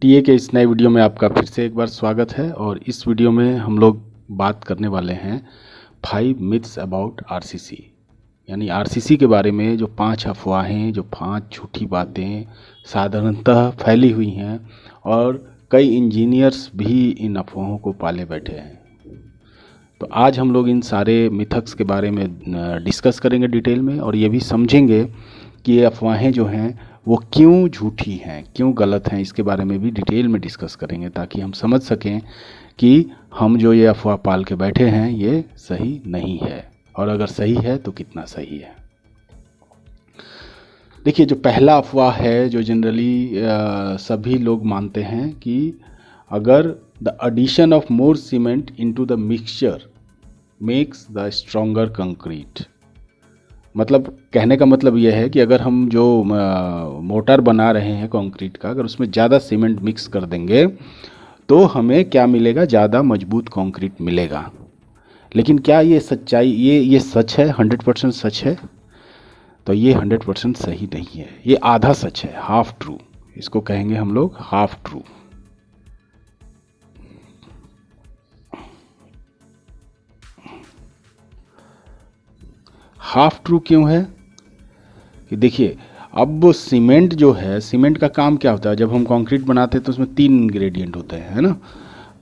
TA के इस नए वीडियो में आपका फिर से एक बार स्वागत है। और इस वीडियो में हम लोग बात करने वाले हैं 5 मिथ्स अबाउट आरसीसी, यानी आरसीसी के बारे में जो 5 अफवाहें, जो 5 झूठी बातें साधारणतः फैली हुई हैं और कई इंजीनियर्स भी इन अफवाहों को पाले बैठे हैं। तो आज हम लोग इन सारे मिथक्स के बारे में डिस्कस करेंगे डिटेल में, और ये भी समझेंगे कि ये अफवाहें जो हैं वो क्यों झूठी हैं, क्यों गलत हैं। इसके बारे में भी डिटेल में डिस्कस करेंगे ताकि हम समझ सकें कि हम जो ये अफवाह पाल के बैठे हैं ये सही नहीं है, और अगर सही है तो कितना सही है। देखिए, जो पहला अफवाह है जो जनरली सभी लोग मानते हैं कि अगर the addition of more cement into the mixture makes the stronger concrete. मतलब कहने का मतलब यह है कि अगर हम जो मोटर बना रहे हैं कंक्रीट का, अगर उसमें ज़्यादा सीमेंट मिक्स कर देंगे तो हमें क्या मिलेगा? ज़्यादा मजबूत कंक्रीट मिलेगा। लेकिन क्या ये सच्चाई, ये सच है? 100% सच है? तो ये 100% सही नहीं है, ये आधा सच है, हाफ ट्रू। इसको कहेंगे हम लोग हाफ ट्रू। हाफ ट्रू क्यों है? कि देखिए, अब सीमेंट जो है, सीमेंट का काम क्या होता है? जब हम कंक्रीट बनाते हैं तो उसमें 3 इंग्रेडिएंट होते हैं, है ना।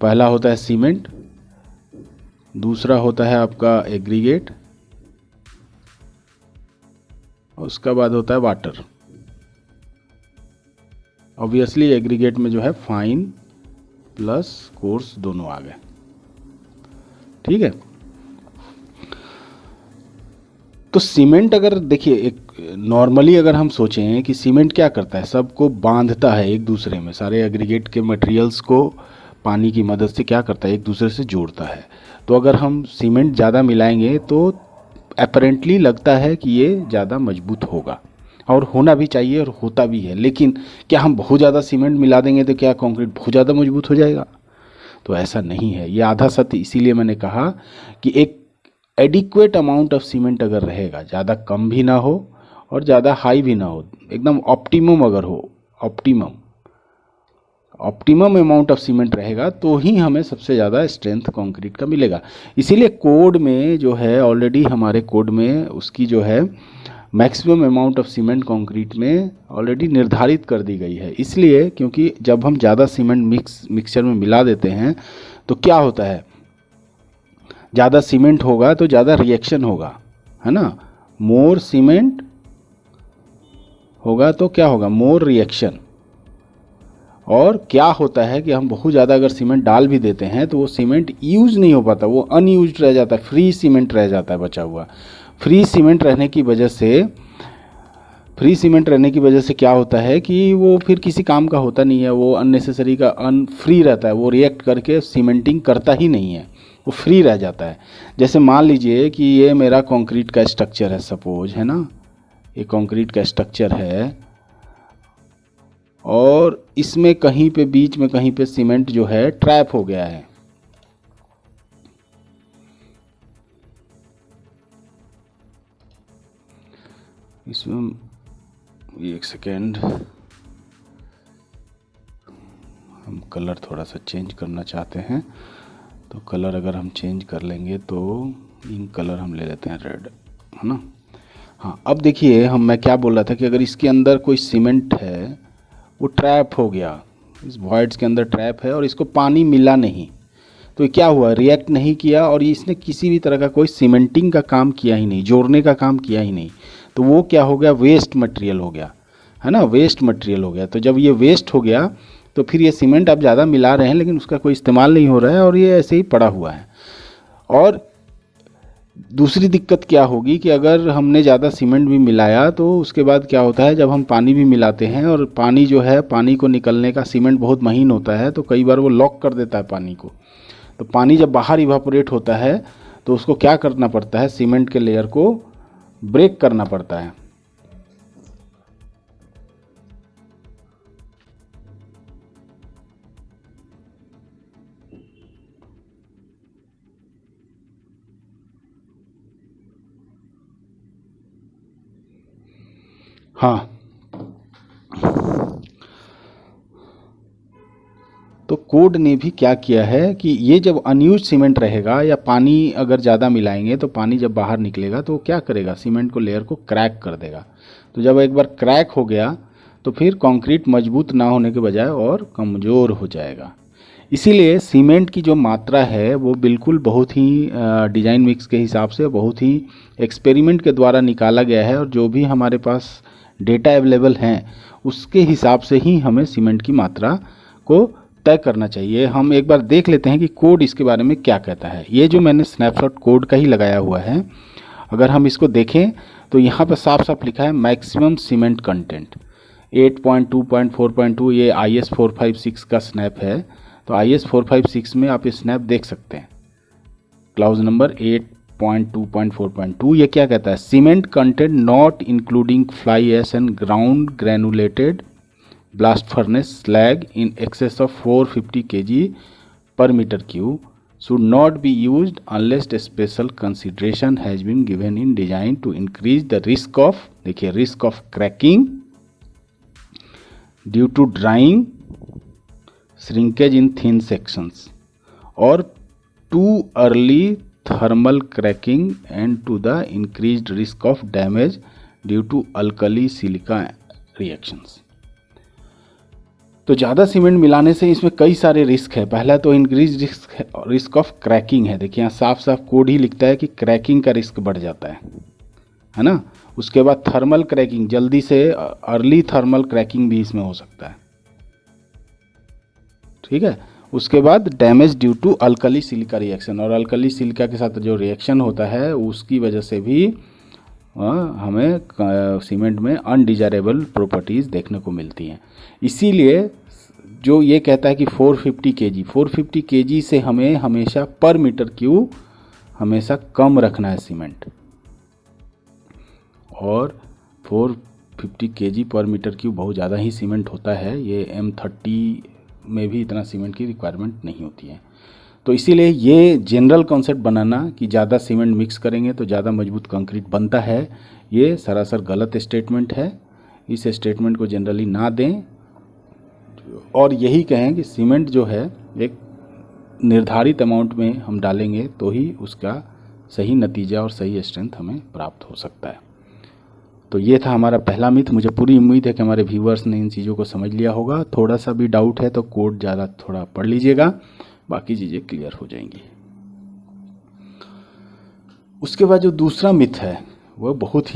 पहला होता है सीमेंट, दूसरा होता है आपका एग्रीगेट, और उसका बाद होता है वाटर। ऑब्वियसली एग्रीगेट में जो है फाइन प्लस कोर्स दोनों आ गए, ठीक है। तो सीमेंट, अगर देखिए, एक नॉर्मली अगर हम सोचें कि सीमेंट क्या करता है, सबको बांधता है एक दूसरे में, सारे एग्रीगेट के मटेरियल्स को पानी की मदद से क्या करता है, एक दूसरे से जोड़ता है। तो अगर हम सीमेंट ज़्यादा मिलाएंगे तो अपेरेंटली लगता है कि ये ज़्यादा मजबूत होगा, और होना भी चाहिए और होता भी है। लेकिन क्या हम बहुत ज़्यादा सीमेंट मिला देंगे तो क्या कंक्रीट बहुत ज़्यादा मजबूत हो जाएगा? तो ऐसा नहीं है, ये आधा सत्य। इसीलिए मैंने कहा कि एक एडिक्वेट अमाउंट ऑफ सीमेंट अगर रहेगा, ज़्यादा कम भी ना हो और ज़्यादा हाई भी ना हो, एकदम ऑप्टिमम अगर हो, ऑप्टिमम अमाउंट ऑफ सीमेंट रहेगा तो ही हमें सबसे ज़्यादा स्ट्रेंथ कंक्रीट का मिलेगा। इसीलिए कोड में जो है, ऑलरेडी हमारे कोड में उसकी जो है maximum amount of cement concrete में ऑलरेडी निर्धारित कर दी गई है। इसलिए क्योंकि जब हम ज़्यादा सीमेंट मिक्सचर में मिला देते हैं तो क्या होता है, ज़्यादा सीमेंट होगा तो ज़्यादा रिएक्शन होगा, है ना। मोर सीमेंट होगा तो क्या होगा? More reaction. और क्या होता है कि हम बहुत ज़्यादा अगर सीमेंट डाल भी देते हैं तो वो सीमेंट यूज़ नहीं हो पाता, वो अनयूज्ड रह जाता है, फ्री सीमेंट रह जाता है, बचा हुआ। फ्री सीमेंट रहने की वजह से क्या होता है कि वो फिर किसी काम का होता नहीं है, वो अननेसेसरी का फ्री रहता है, वो रिएक्ट करके सीमेंटिंग करता ही नहीं है, वो फ्री रह जाता है। जैसे मान लीजिए कि ये मेरा कंक्रीट का स्ट्रक्चर है, सपोज, है ना, ये कंक्रीट का स्ट्रक्चर है, और इसमें कहीं पे बीच में कहीं पे सीमेंट जो है ट्रैप हो गया है। इसमें एक सेकेंड, हम कलर थोड़ा सा चेंज करना चाहते हैं, तो कलर अगर हम चेंज कर लेंगे तो इंक कलर हम ले लेते हैं रेड, है ना। हाँ, अब देखिए, मैं क्या बोल रहा था कि अगर इसके अंदर कोई सीमेंट है, वो ट्रैप हो गया, इस वॉइड्स के अंदर ट्रैप है और इसको पानी मिला नहीं, तो ये क्या हुआ? रिएक्ट नहीं किया, और ये इसने किसी भी तरह का कोई सीमेंटिंग का काम किया ही नहीं, जोड़ने का काम किया ही नहीं। तो वो क्या हो गया? वेस्ट मटेरियल हो गया, है ना, वेस्ट मटेरियल हो गया। तो जब ये वेस्ट हो गया तो फिर ये सीमेंट आप ज़्यादा मिला रहे हैं लेकिन उसका कोई इस्तेमाल नहीं हो रहा है, और ये ऐसे ही पड़ा हुआ है। और दूसरी दिक्कत क्या होगी कि अगर हमने ज़्यादा सीमेंट भी मिलाया तो उसके बाद क्या होता है, जब हम पानी भी मिलाते हैं, और पानी जो है, पानी को निकलने का, सीमेंट बहुत महीन होता है तो कई बार वो लॉक कर देता है पानी को। तो पानी जब बाहर इवापोरेट होता है तो उसको क्या करना पड़ता है? सीमेंट के लेयर को ब्रेक करना पड़ता है। हाँ, तो कोड ने भी क्या किया है कि ये जब अनयूज सीमेंट रहेगा या पानी अगर ज़्यादा मिलाएंगे तो पानी जब बाहर निकलेगा तो वो क्या करेगा, सीमेंट को लेयर को क्रैक कर देगा। तो जब एक बार क्रैक हो गया तो फिर कंक्रीट मजबूत ना होने के बजाय और कमज़ोर हो जाएगा। इसीलिए सीमेंट की जो मात्रा है वो बिल्कुल बहुत ही डिज़ाइन मिक्स के हिसाब से बहुत ही एक्सपेरिमेंट के द्वारा निकाला गया है, और जो भी हमारे पास डेटा अवेलेबल हैं उसके हिसाब से ही हमें सीमेंट की मात्रा को तय करना चाहिए। हम एक बार देख लेते हैं कि कोड इसके बारे में क्या कहता है। ये जो मैंने स्नैपशॉट कोड का ही लगाया हुआ है, अगर हम इसको देखें तो यहाँ पर साफ साफ लिखा है मैक्सिमम सीमेंट कंटेंट 8.2.4.2, ये IS 456 का स्नैप है। तो IS 456 में आप ये स्नैप देख सकते हैं, क्लाउज नंबर 8.2.4.2। ये क्या कहता है, cement content not including fly ash and ground granulated blast furnace slag in excess of 450 kg per meter cube should not be used unless a special consideration has been given in design to increase the risk of, देखिए, risk of cracking due to drying, shrinkage in thin sections or too early thermal cracking and to the increased risk of damage due to alkali silica reactions। तो ज़्यादा cement मिलाने से इसमें कई सारे risk है। पहला तो इंक्रीज रिस्क ऑफ क्रैकिंग है। देखिए यहाँ साफ साफ कोड ही लिखता है कि क्रैकिंग का रिस्क बढ़ जाता है ना। उसके बाद थर्मल क्रैकिंग, जल्दी से अर्ली थर्मल क्रैकिंग भी इसमें हो सकता है, ठीक है। उसके बाद damage due to alkali silica reaction, और अल्कली सिलिका के साथ जो रिएक्शन होता है उसकी वजह से भी हमें सीमेंट में अनडिजायरेबल प्रॉपर्टीज़ देखने को मिलती हैं। इसीलिए जो ये कहता है कि 450 kg से हमें हमेशा पर मीटर क्यूब हमेशा कम रखना है सीमेंट, और 450 kg पर मीटर क्यूब बहुत ज़्यादा ही सीमेंट होता है। ये M30 में भी इतना सीमेंट की रिक्वायरमेंट नहीं होती है। तो इसीलिए ये जनरल कॉन्सेप्ट बनाना कि ज़्यादा सीमेंट मिक्स करेंगे तो ज़्यादा मजबूत कंक्रीट बनता है, ये सरासर गलत स्टेटमेंट है। इस स्टेटमेंट को जनरली ना दें और यही कहें कि सीमेंट जो है एक निर्धारित अमाउंट में हम डालेंगे तो ही उसका सही नतीजा और सही स्ट्रेंथ हमें प्राप्त हो सकता है। तो ये था हमारा पहला मिथ। मुझे पूरी उम्मीद है कि हमारे व्यूअर्स ने इन चीज़ों को समझ लिया होगा। थोड़ा सा भी डाउट है तो कोड ज़्यादा थोड़ा पढ़ लीजिएगा, बाकी चीज़ें क्लियर हो जाएंगी। उसके बाद जो दूसरा मिथ है वह बहुत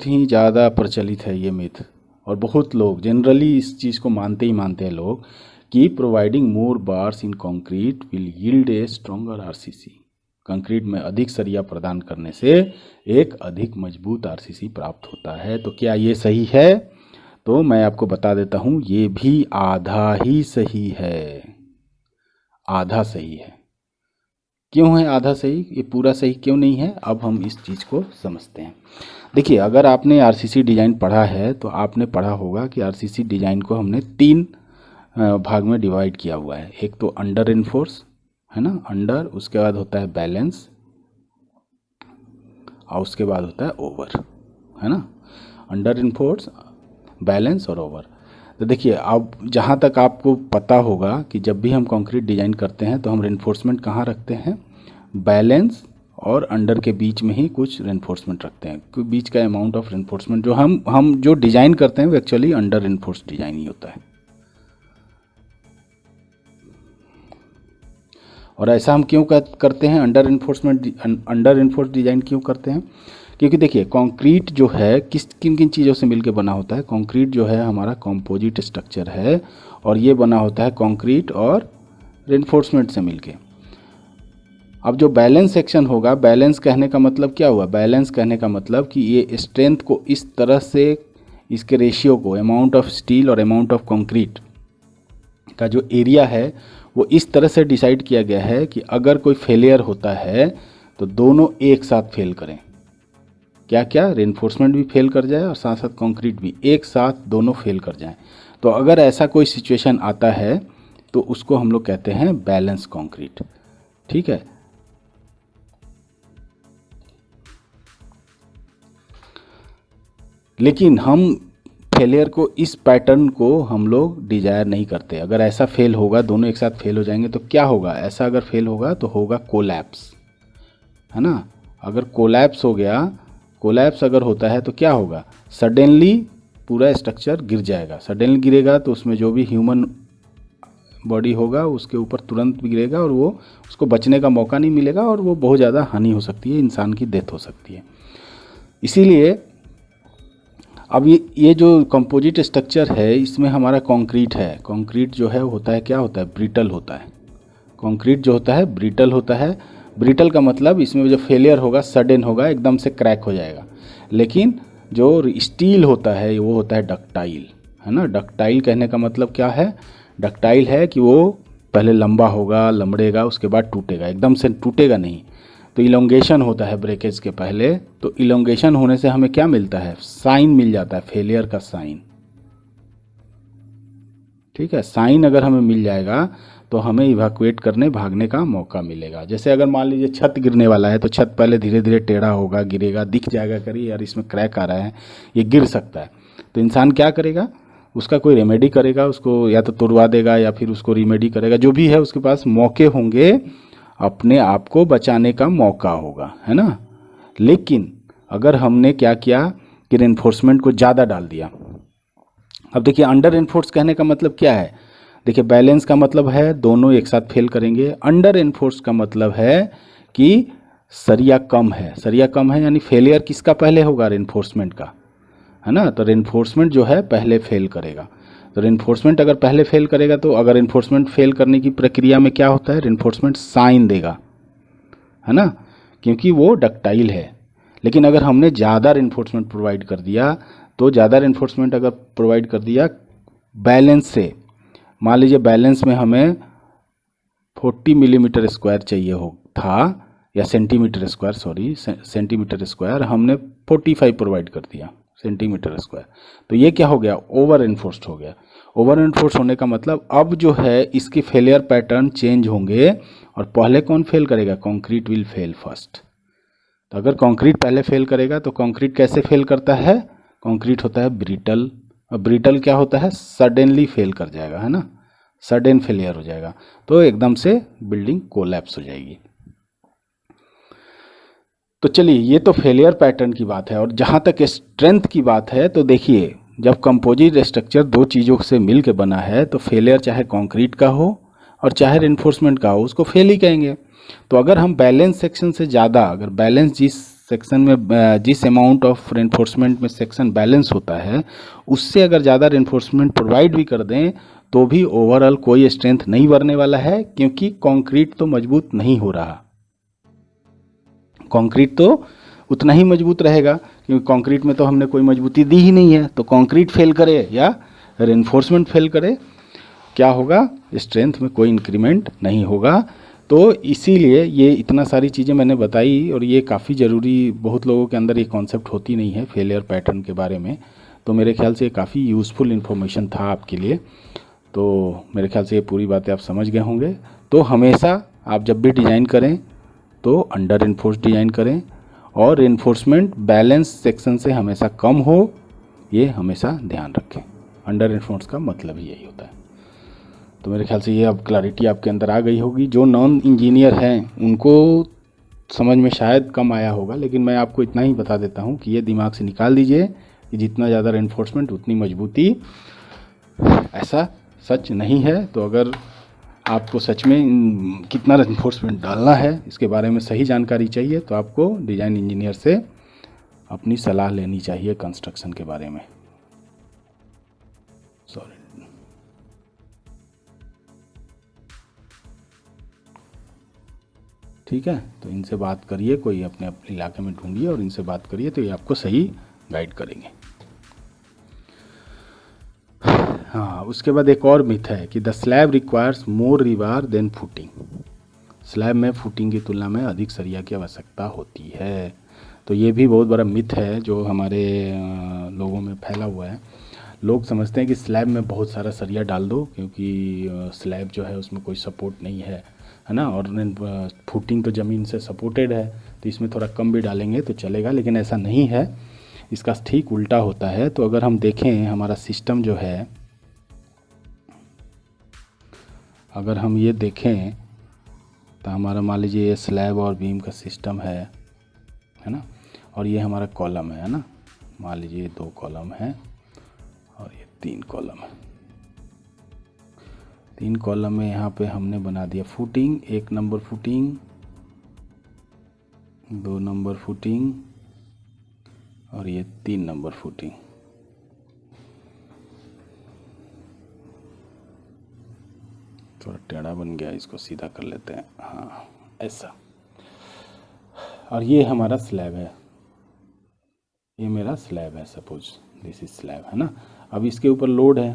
ही ज़्यादा प्रचलित है ये मिथ, और बहुत लोग जनरली इस चीज़ को मानते हैं लोग, कि providing more bars in concrete will yield A stronger RCC. Concrete में अधिक सरिया प्रदान करने से एक अधिक मजबूत आरसीसी प्राप्त होता है। तो क्या ये सही है? तो मैं आपको बता देता हूँ, ये भी आधा ही सही है। आधा सही है। क्यों है आधा सही? ये पूरा सही क्यों नहीं है? अब हम इस चीज़ को समझते हैं। देखिए, अगर आपने आरसीसी डिज़ाइन पढ़ा है तो आपने पढ़ा होगा कि आरसीसी डिज़ाइन को हमने 3 भाग में डिवाइड किया हुआ है। एक तो अंडर इन्फोर्स है ना, अंडर, उसके बाद होता है बैलेंस, और उसके बाद होता है ओवर, है ना। अंडर इन्फोर्स, बैलेंस और ओवर। तो देखिए, अब जहाँ तक आपको पता होगा कि जब भी हम कंक्रीट डिज़ाइन करते हैं तो हम रेनफोर्समेंट कहाँ रखते हैं? बैलेंस और अंडर के बीच में ही कुछ रेनफोर्समेंट रखते हैं। क्योंकि बीच का अमाउंट ऑफ रेनफोर्समेंट जो हम जो डिज़ाइन करते हैं वो एक्चुअली अंडर इन्फोर्स डिज़ाइन ही होता है। और ऐसा हम क्यों करते हैं? अंडर इन्फोर्स डिज़ाइन क्यों करते हैं? क्योंकि देखिए, कंक्रीट जो है किन किन चीज़ों से मिलकर बना होता है? कंक्रीट जो है हमारा कंपोजिट स्ट्रक्चर है, और ये बना होता है कंक्रीट और रेनफोर्समेंट से मिलके। अब जो बैलेंस सेक्शन होगा, बैलेंस कहने का मतलब क्या हुआ? बैलेंस कहने का मतलब कि ये स्ट्रेंथ को इस तरह से, इसके रेशियो को, अमाउंट ऑफ स्टील और अमाउंट ऑफ कंक्रीट का जो एरिया है वो इस तरह से डिसाइड किया गया है कि अगर कोई फेलियर होता है तो दोनों एक साथ फेल करें। क्या क्या? रेनफोर्समेंट भी फेल कर जाए और साथ साथ कंक्रीट भी, एक साथ दोनों फेल कर जाएं। तो अगर ऐसा कोई सिचुएशन आता है तो उसको हम लोग कहते हैं बैलेंस कंक्रीट। ठीक है। लेकिन हम फेलियर को, इस पैटर्न को हम लोग डिजायर नहीं करते। अगर ऐसा फेल होगा, दोनों एक साथ फेल हो जाएंगे तो क्या होगा, ऐसा अगर फेल होगा तो होगा कोलैप्स, है ना। अगर कोलैप्स हो गया, कोलैप्स अगर होता है तो क्या होगा, सडनली पूरा स्ट्रक्चर गिर जाएगा। सडनली गिरेगा तो उसमें जो भी ह्यूमन बॉडी होगा उसके ऊपर तुरंत गिरेगा और वो उसको बचने का मौका नहीं मिलेगा और वो बहुत ज़्यादा हानि हो सकती है, इंसान की डेथ हो सकती है। इसीलिए अब ये जो कंपोजिट स्ट्रक्चर है इसमें हमारा कंक्रीट है। कंक्रीट जो है होता है, क्या होता है, ब्रिटल होता है। कंक्रीट जो होता है ब्रिटल होता है। ब्रिटल का मतलब इसमें जो फेलियर होगा सडन होगा, एकदम से क्रैक हो जाएगा। लेकिन जो स्टील होता है वो होता है डक्टाइल, है ना। डक्टाइल कहने का मतलब क्या है, डक्टाइल है कि वो पहले लंबा होगा, लंबड़ेगा, उसके बाद टूटेगा, एकदम से टूटेगा नहीं। तो इलोंगेशन होता है ब्रेकेज के पहले। तो इलोंगेशन होने से हमें क्या मिलता है, साइन मिल जाता है, फेलियर का साइन। ठीक है, साइन अगर हमें मिल जाएगा तो हमें इवैक्यूएट करने, भागने का मौका मिलेगा। जैसे अगर मान लीजिए छत गिरने वाला है तो छत पहले धीरे धीरे टेढ़ा होगा, गिरेगा, दिख जाएगा, करिए यार इसमें क्रैक आ रहा है, ये गिर सकता है। तो इंसान क्या करेगा, उसका कोई रेमेडी करेगा, उसको या तो तुड़वा देगा या फिर उसको रिमेडी करेगा, जो भी है उसके पास मौके होंगे, अपने आप को बचाने का मौका होगा, है ना। लेकिन अगर हमने क्या किया कि रेनफोर्समेंट को ज़्यादा डाल दिया। अब देखिए अंडर एनफोर्स कहने का मतलब क्या है, देखिए बैलेंस का मतलब है दोनों एक साथ फेल करेंगे। अंडर एनफोर्स का मतलब है कि सरिया कम है, सरिया कम है यानी फेलियर किसका पहले होगा, रेनफोर्समेंट का, है ना। तो रेनफोर्समेंट जो है पहले फेल करेगा। तो रेनफोर्समेंट अगर पहले फेल करेगा तो अगर रेनफोर्समेंट फेल करने की प्रक्रिया में क्या होता है, रेनफोर्समेंट साइन देगा, है ना, क्योंकि वो डक्टाइल है। लेकिन अगर हमने ज़्यादा रेनफोर्समेंट प्रोवाइड कर दिया, तो ज़्यादा रेनफोर्समेंट अगर प्रोवाइड कर दिया बैलेंस से, मान लीजिए बैलेंस में हमें 40 मिलीमीटर स्क्वायर चाहिए हो था, या centimetre square, sorry centimetre square, हमने 45 प्रोवाइड कर दिया सेंटीमीटर स्क्वायर। तो ये क्या हो गया, ओवर एनफोर्स्ड हो गया। ओवर एनफोर्स होने का मतलब अब जो है इसके फेलियर पैटर्न चेंज होंगे और पहले कौन फेल करेगा, कंक्रीट विल फेल फर्स्ट। तो अगर कंक्रीट पहले फेल करेगा तो कंक्रीट कैसे फेल करता है, कंक्रीट होता है ब्रिटल, और ब्रिटल क्या होता है, सडनली फेल कर जाएगा, है ना, सडन फेलियर हो जाएगा, तो एकदम से बिल्डिंग कोलैप्स हो जाएगी। तो चलिए ये तो फेलियर पैटर्न की बात है। और जहाँ तक स्ट्रेंथ की बात है तो देखिए जब कंपोजिट स्ट्रक्चर दो चीज़ों से मिल के बना है तो फेलियर चाहे कंक्रीट का हो और चाहे रेनफोर्समेंट का हो, उसको फेल ही कहेंगे। तो अगर हम बैलेंस सेक्शन से ज़्यादा, अगर बैलेंस जिस सेक्शन में, जिस अमाउंट ऑफ रेनफोर्समेंट में सेक्शन बैलेंस होता है उससे अगर ज़्यादा रेनफोर्समेंट प्रोवाइड भी कर दें तो भी ओवरऑल कोई स्ट्रेंथ नहीं बढ़ने वाला है, क्योंकि कंक्रीट तो मजबूत नहीं हो रहा। कंक्रीट तो उतना ही मजबूत रहेगा क्योंकि कंक्रीट में तो हमने कोई मजबूती दी ही नहीं है। तो कंक्रीट फेल करे या रेनफोर्समेंट फेल करे, क्या होगा, स्ट्रेंथ में कोई इंक्रीमेंट नहीं होगा। तो इसीलिए ये इतना सारी चीज़ें मैंने बताई और ये काफ़ी ज़रूरी, बहुत लोगों के अंदर ये कॉन्सेप्ट होती नहीं है फेलियर पैटर्न के बारे में। तो मेरे ख्याल से ये काफ़ी यूज़फुल इन्फॉर्मेशन था आपके लिए। तो मेरे ख्याल से ये पूरी बातें आप समझ गए होंगे। तो हमेशा आप जब भी डिज़ाइन करें तो अंडर एनफोर्स डिज़ाइन करें और रेनफोर्समेंट बैलेंस सेक्शन से हमेशा कम हो, ये हमेशा ध्यान रखें। अंडर एनफोर्स का मतलब ही यही होता है। तो मेरे ख्याल से ये अब क्लैरिटी आपके अंदर आ गई होगी। जो नॉन इंजीनियर हैं उनको समझ में शायद कम आया होगा, लेकिन मैं आपको इतना ही बता देता हूँ कि ये दिमाग से निकाल दीजिए कि जितना ज़्यादा रेनफोर्समेंट उतनी मजबूती, ऐसा सच नहीं है। तो अगर आपको सच में कितना रेनफोर्समेंट डालना है इसके बारे में सही जानकारी चाहिए तो आपको डिज़ाइन इंजीनियर से अपनी सलाह लेनी चाहिए कंस्ट्रक्शन के बारे में। सॉरी, ठीक है। तो इनसे बात करिए, कोई अपने इलाके में ढूंढिए और इनसे बात करिए तो ये आपको सही गाइड करेंगे। हाँ, उसके बाद एक और मिथ है कि the slab requires more rebar then footing. Slab में फुटिंग की तुलना में अधिक सरिया की आवश्यकता होती है। तो ये भी बहुत बड़ा मिथ है जो हमारे लोगों में फैला हुआ है। लोग समझते हैं कि स्लैब में बहुत सारा सरिया डाल दो क्योंकि स्लैब जो है उसमें कोई सपोर्ट नहीं है, है ना, और फुटिंग तो ज़मीन से सपोर्टेड है तो इसमें थोड़ा कम भी डालेंगे तो चलेगा, लेकिन ऐसा नहीं है। इसका ठीक उल्टा होता है। तो अगर हम देखें हमारा सिस्टम जो है, अगर हम ये देखें तो हमारा मान लीजिए ये स्लैब और बीम का सिस्टम है ना, और ये हमारा कॉलम है ना, मान लीजिए 2 कॉलम है और ये 3 कॉलम है। 3 कॉलम में यहाँ पे हमने बना दिया footing, 1 number footing, 2 number footing और ये 3 नंबर फुटिंग। थोड़ा टेढ़ा बन गया, इसको सीधा कर लेते हैं, हाँ ऐसा। और ये हमारा स्लैब है, ये मेरा स्लैब है, सपोज दिस इज स्लैब है ना। अब इसके ऊपर लोड है।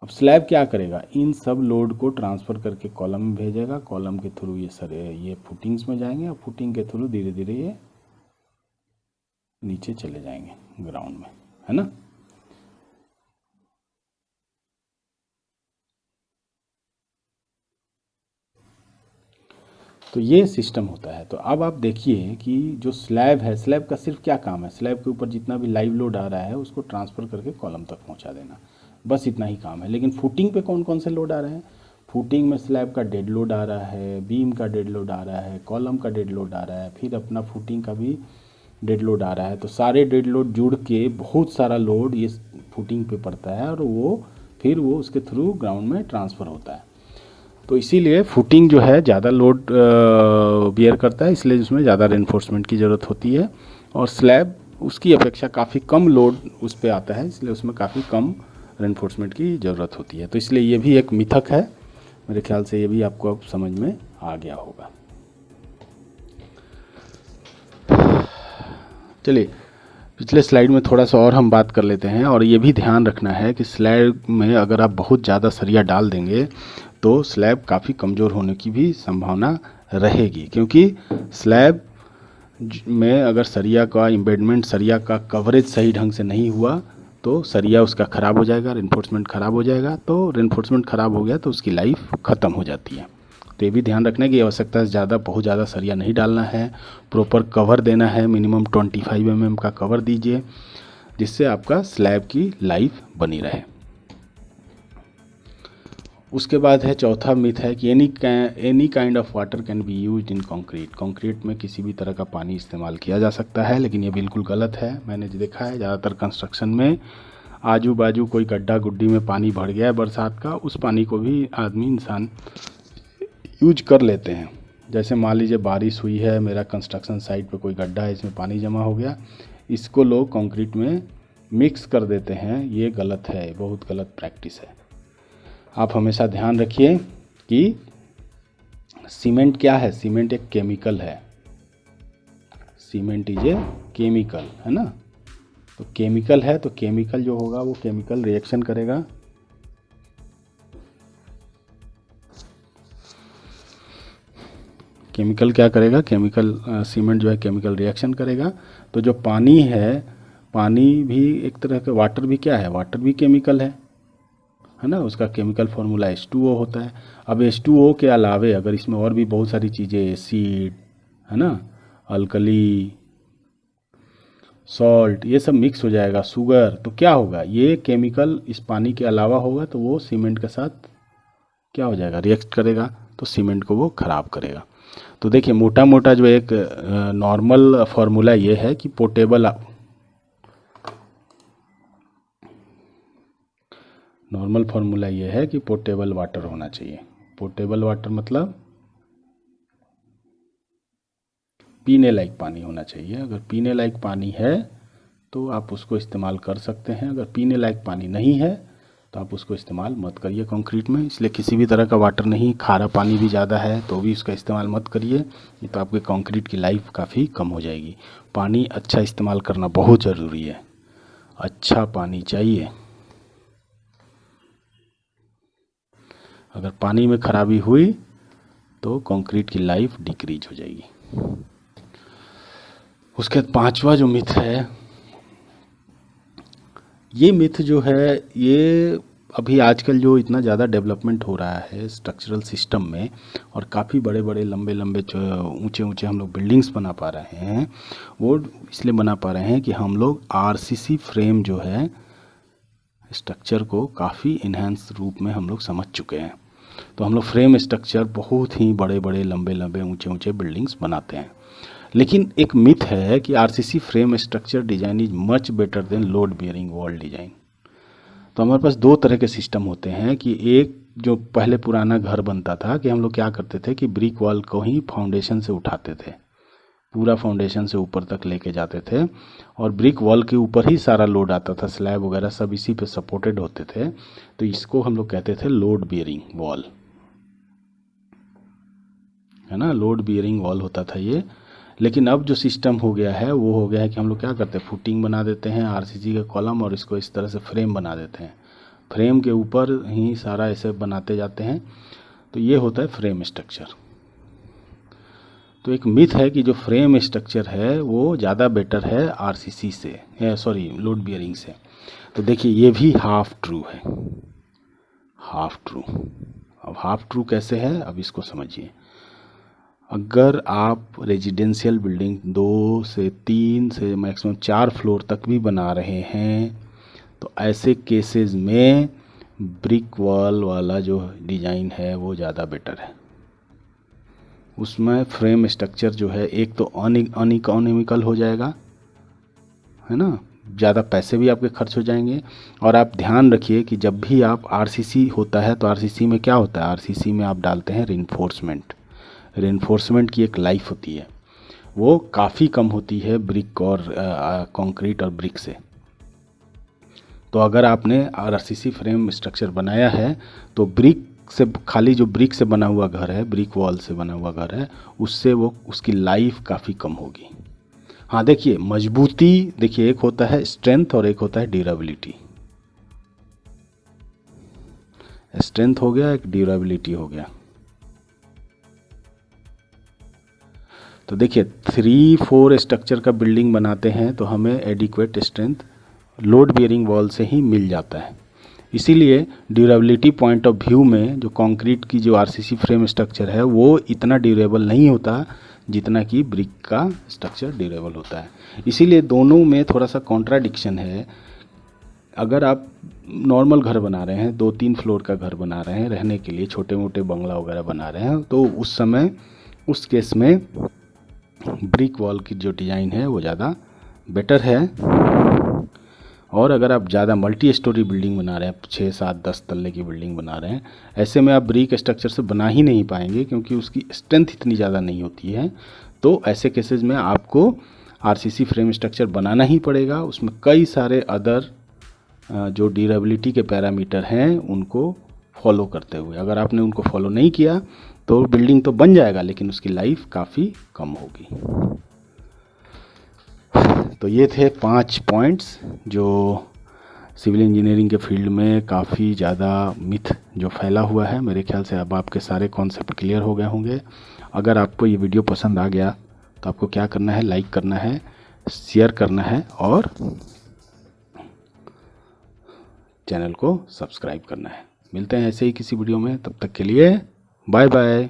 अब स्लैब क्या करेगा, इन सब लोड को ट्रांसफ़र करके कॉलम में भेजेगा, कॉलम के थ्रू ये फुटिंग्स में जाएंगे और फुटिंग के थ्रू धीरे धीरे ये नीचे चले जाएंगे ग्राउंड में, है ना। तो ये सिस्टम होता है। तो अब आप देखिए कि जो स्लैब है, स्लैब का सिर्फ क्या काम है, स्लैब के ऊपर जितना भी लाइव लोड आ रहा है उसको ट्रांसफ़र करके कॉलम तक पहुंचा देना, बस इतना ही काम है। लेकिन फुटिंग पे कौन कौन से लोड आ रहे हैं, फुटिंग में स्लैब का डेड लोड आ रहा है, बीम का डेड लोड आ रहा है, कॉलम का डेड लोड आ रहा है, फिर अपना फुटिंग का भी डेड लोड आ रहा है। तो सारे डेड लोड जुड़ के बहुत सारा लोड ये फुटिंग पे पड़ता है और वो फिर वो उसके थ्रू ग्राउंड में ट्रांसफ़र होता है। तो इसीलिए फुटिंग जो है ज़्यादा लोड बियर करता है, इसलिए उसमें ज़्यादा रेनफोर्समेंट की ज़रूरत होती है। और स्लैब उसकी अपेक्षा काफ़ी कम लोड उस पर आता है, इसलिए उसमें काफ़ी कम रेनफोर्समेंट की ज़रूरत होती है। तो इसलिए ये भी एक मिथक है, मेरे ख्याल से ये भी आपको अब समझ में आ गया होगा। चलिए पिछले स्लाइड में थोड़ा सा और हम बात कर लेते हैं। और ये भी ध्यान रखना है कि स्लैब में अगर आप बहुत ज़्यादा सरिया डाल देंगे तो स्लैब काफ़ी कमज़ोर होने की भी संभावना रहेगी, क्योंकि स्लैब में अगर सरिया का एम्बेडमेंट, सरिया का कवरेज सही ढंग से नहीं हुआ तो सरिया उसका ख़राब हो जाएगा, रेनफोर्समेंट ख़राब हो जाएगा। तो रेनफोर्समेंट ख़राब हो गया तो उसकी लाइफ ख़त्म हो जाती है। तो ये भी ध्यान रखना कि आवश्यकता से ज़्यादा, बहुत ज़्यादा सरिया नहीं डालना है, प्रॉपर कवर देना है, मिनिमम 25 mm का कवर दीजिए, जिससे आपका स्लैब की लाइफ बनी रहे। उसके बाद है चौथा मिथ है कि any kind of water can be used in concrete. Concrete में किसी भी तरह का पानी इस्तेमाल किया जा सकता है, लेकिन ये बिल्कुल गलत है। मैंने देखा है ज़्यादातर कंस्ट्रक्शन में आजू बाजू कोई गड्ढा गुड्डी में पानी भर गया है बरसात का, उस पानी को भी इंसान यूज कर लेते हैं। जैसे मान लीजिए बारिश हुई है, मेरा कंस्ट्रक्शन साइट पे कोई गड्ढा है, इसमें पानी जमा हो गया, इसको लोग कंक्रीट में मिक्स कर देते हैं। ये गलत है, बहुत गलत प्रैक्टिस है। आप हमेशा ध्यान रखिए कि सीमेंट क्या है, सीमेंट एक केमिकल है, सीमेंट इज ए केमिकल, है ना। तो केमिकल है तो केमिकल जो होगा वो केमिकल रिएक्शन करेगा, केमिकल क्या करेगा, केमिकल सीमेंट जो है केमिकल रिएक्शन करेगा। तो जो पानी है, पानी भी एक तरह का, वाटर भी क्या है, वाटर भी केमिकल है ना। उसका केमिकल फार्मूला H2O होता है। अब H2O के अलावे अगर इसमें और भी बहुत सारी चीज़ें, एसिड है ना, अल्कली, सॉल्ट, ये सब मिक्स हो जाएगा, शुगर, तो क्या होगा, ये केमिकल इस पानी के अलावा होगा तो वो सीमेंट के साथ क्या हो जाएगा, रिएक्ट करेगा, तो सीमेंट को वो ख़राब करेगा। तो देखिए मोटा मोटा जो एक नॉर्मल फार्मूला ये है कि नॉर्मल फार्मूला ये है कि पोर्टेबल वाटर होना चाहिए। पोर्टेबल वाटर मतलब पीने लायक पानी होना चाहिए। अगर पीने लायक पानी है तो आप उसको इस्तेमाल कर सकते हैं, अगर पीने लायक पानी नहीं है तो आप उसको इस्तेमाल मत करिए कंक्रीट में। इसलिए किसी भी तरह का वाटर नहीं, खारा पानी भी ज़्यादा है तो भी उसका इस्तेमाल मत करिए, नहीं तो आपके कंक्रीट की लाइफ काफ़ी कम हो जाएगी। पानी अच्छा इस्तेमाल करना बहुत ज़रूरी है, अच्छा पानी चाहिए। अगर पानी में खराबी हुई तो कंक्रीट की लाइफ डिक्रीज हो जाएगी। उसके बाद पांचवा जो मिथ है, ये मिथ जो है ये अभी आजकल जो इतना ज़्यादा डेवलपमेंट हो रहा है स्ट्रक्चरल सिस्टम में, और काफ़ी बड़े बड़े लंबे लंबे ऊंचे ऊंचे हम लोग बिल्डिंग्स बना पा रहे हैं, वो इसलिए बना पा रहे हैं कि हम लोग आरसीसी फ्रेम जो है स्ट्रक्चर को काफ़ी इन्हेंस रूप में हम लोग समझ चुके हैं। तो हम लोग फ्रेम स्ट्रक्चर बहुत ही बड़े बड़े लंबे लंबे ऊंचे ऊंचे बिल्डिंग्स बनाते हैं। लेकिन एक मिथ है कि RCC frame structure design is much better than load bearing wall design. तो हमारे पास दो तरह के सिस्टम होते हैं कि एक जो पहले पुराना घर बनता था कि हम लोग क्या करते थे कि ब्रिक वॉल को ही फाउंडेशन से उठाते थे, पूरा फाउंडेशन से ऊपर तक लेके जाते थे, और ब्रिक वॉल के ऊपर ही सारा लोड आता था, स्लैब वगैरह सब इसी पे सपोर्टेड होते थे। तो इसको हम लोग कहते थे लोड बियरिंग वॉल, है ना, लोड बियरिंग वॉल होता था ये। लेकिन अब जो सिस्टम हो गया है वो हो गया है कि हम लोग क्या करते हैं, फुटिंग बना देते हैं आरसीसी का कॉलम, और इसको इस तरह से फ्रेम बना देते हैं, फ्रेम के ऊपर ही सारा ऐसे बनाते जाते हैं। तो ये होता है फ्रेम स्ट्रक्चर। तो एक मिथ है कि जो फ्रेम स्ट्रक्चर है वो ज़्यादा बेटर है आरसीसी से, सॉरी लोड बियरिंग से। तो देखिए ये भी हाफ ट्रू है, हाफ ट्रू। अब हाफ ट्रू कैसे है, अब इसको समझिए। अगर आप रेजिडेंशियल बिल्डिंग 2 से 3 से मैक्सिमम 4 फ्लोर तक भी बना रहे हैं, तो ऐसे केसेस में ब्रिक वॉल वाला जो डिज़ाइन है वो ज़्यादा बेटर है। उसमें फ्रेम स्ट्रक्चर जो है एक तो अनइकोनॉमिकल हो जाएगा, है ना, ज़्यादा पैसे भी आपके खर्च हो जाएंगे। और आप ध्यान रखिए कि जब भी आप आरसीसी होता है तो आरसीसी में क्या होता है, आरसीसी में आप डालते हैं रिइंफोर्समेंट। रिइंफोर्समेंट की एक लाइफ होती है, वो काफ़ी कम होती है ब्रिक और कंक्रीट और ब्रिक से। तो अगर आपने आरसीसी फ्रेम स्ट्रक्चर बनाया है तो ब्रिक से, खाली जो ब्रिक से बना हुआ घर है, ब्रिक वॉल से बना हुआ घर है, उससे वो उसकी लाइफ काफ़ी कम होगी। हाँ देखिए मजबूती, देखिए एक होता है स्ट्रेंथ और एक होता है ड्यूरेबिलिटी। स्ट्रेंथ हो गया, एक ड्यूरेबिलिटी हो गया। तो देखिए 3-4 स्ट्रक्चर का बिल्डिंग बनाते हैं तो हमें adequate strength load bearing wall से ही मिल जाता है। इसीलिए ड्यूरेबिलिटी पॉइंट ऑफ व्यू में जो कंक्रीट की जो आरसीसी फ्रेम स्ट्रक्चर है वो इतना ड्यूरेबल नहीं होता जितना कि ब्रिक का स्ट्रक्चर ड्यूरेबल होता है। इसीलिए दोनों में थोड़ा सा कॉन्ट्राडिक्शन है। अगर आप नॉर्मल घर बना रहे हैं, 2-3 फ्लोर का घर बना रहे हैं रहने के लिए, छोटे मोटे बंगला वगैरह बना रहे हैं, तो उस समय उस केस में ब्रिक वॉल की जो डिज़ाइन है वो ज़्यादा बेटर है। और अगर आप ज़्यादा मल्टी स्टोरी बिल्डिंग बना रहे हैं, 6-7-10 तल्ले की बिल्डिंग बना रहे हैं, ऐसे में आप ब्रिक स्ट्रक्चर से बना ही नहीं पाएंगे क्योंकि उसकी स्ट्रेंथ इतनी ज़्यादा नहीं होती है। तो ऐसे केसेस में आपको आरसीसी फ्रेम स्ट्रक्चर बनाना ही पड़ेगा। उसमें कई सारे अदर जो ड्यूरेबिलिटी के पैरामीटर हैं उनको फॉलो करते हुए, अगर आपने उनको फॉलो नहीं किया तो बिल्डिंग तो बन जाएगा लेकिन उसकी लाइफ काफ़ी कम होगी। तो ये थे 5 पॉइंट्स जो सिविल इंजीनियरिंग के फील्ड में काफ़ी ज़्यादा मिथ जो फैला हुआ है। मेरे ख्याल से अब आपके सारे कॉन्सेप्ट क्लियर हो गए होंगे। अगर आपको ये वीडियो पसंद आ गया तो आपको क्या करना है, लाइक करना है, शेयर करना है और चैनल को सब्सक्राइब करना है। मिलते हैं ऐसे ही किसी वीडियो में, तब तक के लिए बाय बाय।